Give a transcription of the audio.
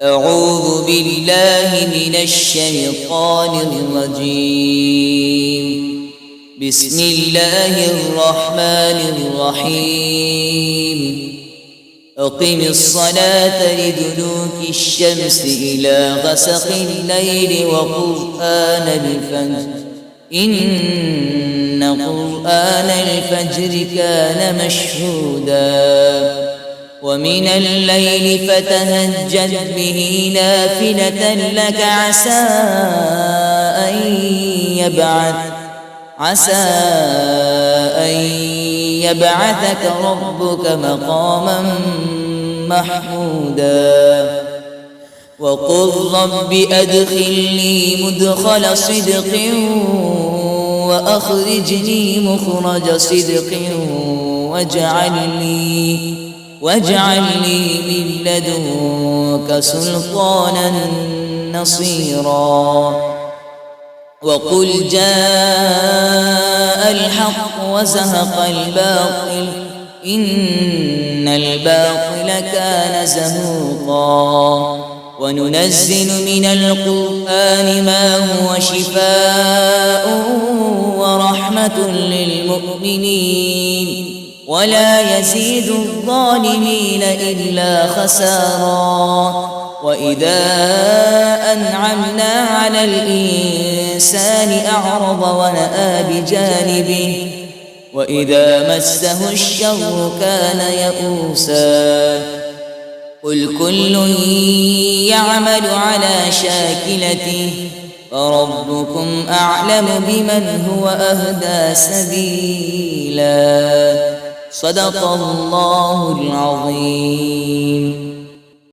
أعوذ بالله من الشيطان الرجيم. بسم الله الرحمن الرحيم. أقم الصلاة لدلوك الشمس إلى غسق الليل وقرآن الفجر إن قرآن الفجر كان مشهودا ومن الليل فتهجد به نافلة لك عسى أن يبعثك ربك مقاما محمودا وقل رب أدخلني مدخل صدق وأخرجني مخرج صدق واجعل لي من لدنك سلطانا نصيرا وقل جاء الحق وزهق الباطل إن الباطل كان زهوقا وننزل من القرآن ما هو شفاء ورحمة للمؤمنين ولا يزيد الظالمين إلا خسارا وإذا أنعمنا على الإنسان أعرض ونأى بجانبه وإذا مسه الشر كان يئوسا قل كل يعمل على شاكلته فربكم أعلم بمن هو أهدى سبيلا صدق الله العظيم.